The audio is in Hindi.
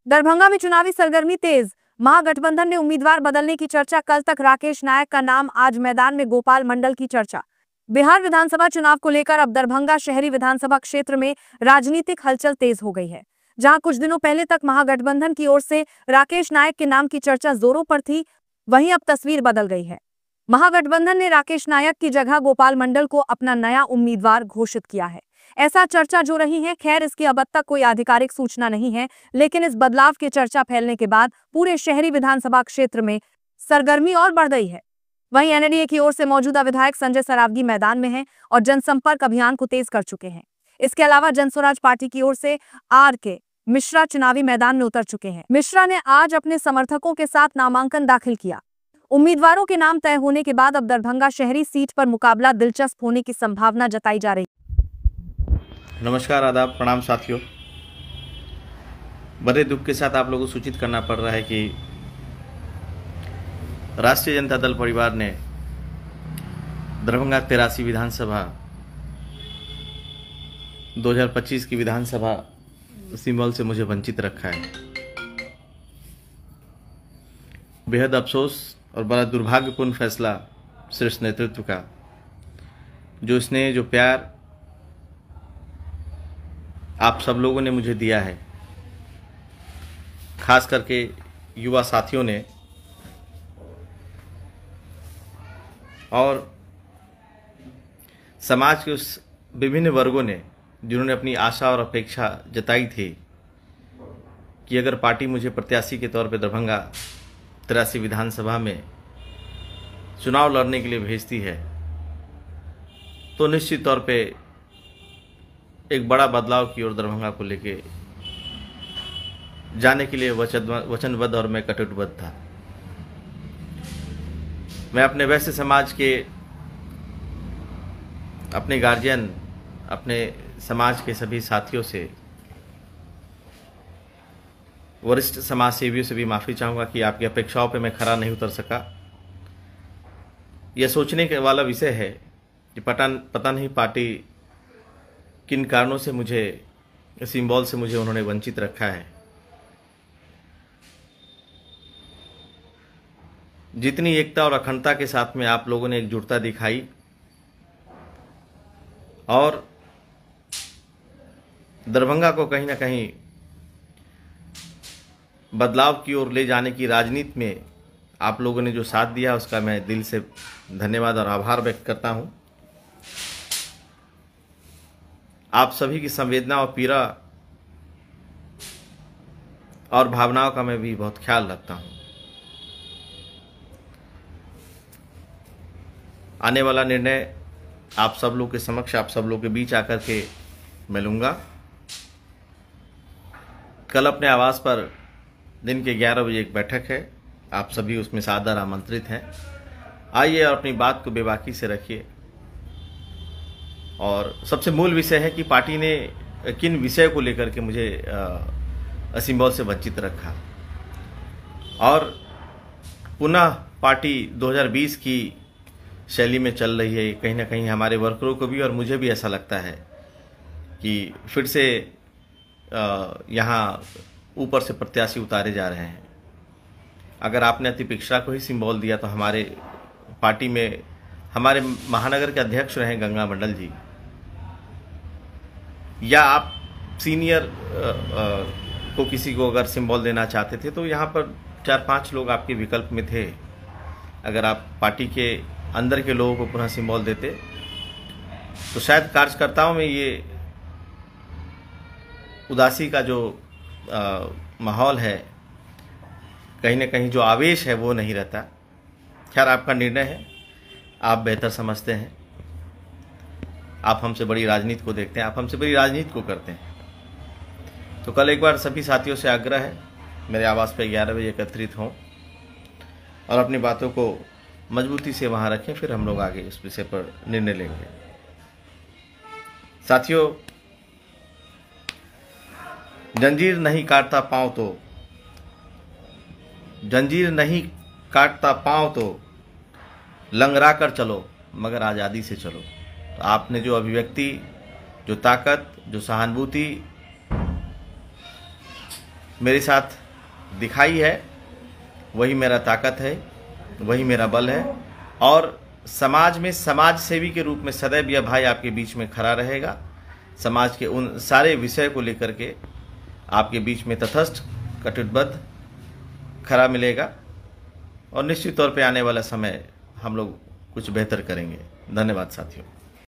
दरभंगा में चुनावी सरगर्मी तेज। महागठबंधन ने उम्मीदवार बदलने की चर्चा। कल तक राकेश नायक का नाम, आज मैदान में गोपाल मंडल की चर्चा। बिहार विधानसभा चुनाव को लेकर अब दरभंगा शहरी विधानसभा क्षेत्र में राजनीतिक हलचल तेज हो गई है। जहां कुछ दिनों पहले तक महागठबंधन की ओर से राकेश नायक के नाम की चर्चा जोरों पर थी, वहीं अब तस्वीर बदल गई है। महागठबंधन ने राकेश नायक की जगह गोपाल मंडल को अपना नया उम्मीदवार घोषित किया है, ऐसा चर्चा जो रही है। खैर, इसकी अब तक कोई आधिकारिक सूचना नहीं है, लेकिन इस बदलाव की चर्चा फैलने के बाद पूरे शहरी विधानसभा क्षेत्र में सरगर्मी और बढ़ गई है। वहीं एनडीए की ओर से मौजूदा विधायक संजय सरावगी मैदान में हैं और जनसंपर्क अभियान को तेज कर चुके हैं। इसके अलावा जनस्वराज पार्टी की ओर से आर.के. मिश्रा चुनावी मैदान में उतर चुके हैं। मिश्रा ने आज अपने समर्थकों के साथ नामांकन दाखिल किया। उम्मीदवारों के नाम तय होने के बाद अब दरभंगा शहरी सीट पर मुकाबला दिलचस्प होने की संभावना जताई जा रही है। नमस्कार, आदाब, प्रणाम साथियों। बड़े दुख के साथ आप लोगों को सूचित करना पड़ रहा है कि राष्ट्रीय जनता दल परिवार ने दरभंगा 83 विधानसभा 2025 की विधानसभा सिंबल से मुझे वंचित रखा है। बेहद अफसोस और बड़ा दुर्भाग्यपूर्ण फैसला शीर्ष नेतृत्व का, जो स्नेह, जो प्यार आप सब लोगों ने मुझे दिया है, खास करके युवा साथियों ने और समाज के उस विभिन्न वर्गों ने जिन्होंने अपनी आशा और अपेक्षा जताई थी कि अगर पार्टी मुझे प्रत्याशी के तौर पर दरभंगा 83 विधानसभा में चुनाव लड़ने के लिए भेजती है तो निश्चित तौर पे एक बड़ा बदलाव की ओर दरभंगा को लेके जाने के लिए वचनबद्ध और मैं कटिबद्ध था। मैं अपने वैश्य समाज के, अपने गार्जियन, अपने समाज के सभी साथियों से, वरिष्ठ समाज सेवियों से भी माफ़ी चाहूँगा कि आपकी अपेक्षाओं पे मैं खरा नहीं उतर सका। यह सोचने के वाला विषय है कि पता नहीं पार्टी किन कारणों से मुझे सिंबल से मुझे उन्होंने वंचित रखा है। जितनी एकता और अखंडता के साथ में आप लोगों ने एकजुटता दिखाई और दरभंगा को कहीं ना कहीं बदलाव की ओर ले जाने की राजनीति में आप लोगों ने जो साथ दिया, उसका मैं दिल से धन्यवाद और आभार व्यक्त करता हूं। आप सभी की संवेदना और पीड़ा और भावनाओं का मैं भी बहुत ख्याल रखता हूं। आने वाला निर्णय आप सब लोग के समक्ष, आप सब लोग के बीच आकर के मैं लूंगा। कल अपने आवास पर दिन के 11 बजे एक बैठक है, आप सभी उसमें सादर आमंत्रित हैं। आइए और अपनी बात को बेबाकी से रखिए। और सबसे मूल विषय है कि पार्टी ने किन विषय को लेकर के मुझे सिंबल से वंचित रखा। और पुनः पार्टी 2020 की शैली में चल रही है। कहीं ना कहीं हमारे वर्करों को भी और मुझे भी ऐसा लगता है कि फिर से यहाँ ऊपर से प्रत्याशी उतारे जा रहे हैं। अगर आपने अतिपिक्षा को ही सिंबल दिया तो हमारे पार्टी में हमारे महानगर के अध्यक्ष रहे गंगा मंडल जी, या आप सीनियर को किसी को अगर सिंबल देना चाहते थे तो यहाँ पर 4-5 लोग आपके विकल्प में थे। अगर आप पार्टी के अंदर के लोगों को पुनः सिंबल देते तो शायद कार्यकर्ताओं में ये उदासी का जो माहौल है, कहीं ना कहीं जो आवेश है वो नहीं रहता। खैर, आपका निर्णय है, आप बेहतर समझते हैं, आप हमसे बड़ी राजनीति को देखते हैं, आप हमसे बड़ी राजनीति को करते हैं। तो कल एक बार सभी साथियों से आग्रह है, मेरे आवास पे 11 बजे एकत्रित हों और अपनी बातों को मजबूती से वहाँ रखें, फिर हम लोग आगे इस विषय पर निर्णय लेंगे। साथियों, जंजीर नहीं काटता पाँव तो, जंजीर नहीं काटता पाँव तो लंगड़ा कर चलो, मगर आज़ादी से चलो। तो आपने जो अभिव्यक्ति, जो ताकत, जो सहानुभूति मेरे साथ दिखाई है, वही मेरा ताकत है, वही मेरा बल है। और समाज में समाज सेवी के रूप में सदैव यह भाई आपके बीच में खड़ा रहेगा। समाज के उन सारे विषय को लेकर के आपके बीच में तटस्थ कटिबद्ध खड़ा मिलेगा और निश्चित तौर पे आने वाला समय हम लोग कुछ बेहतर करेंगे। धन्यवाद साथियों।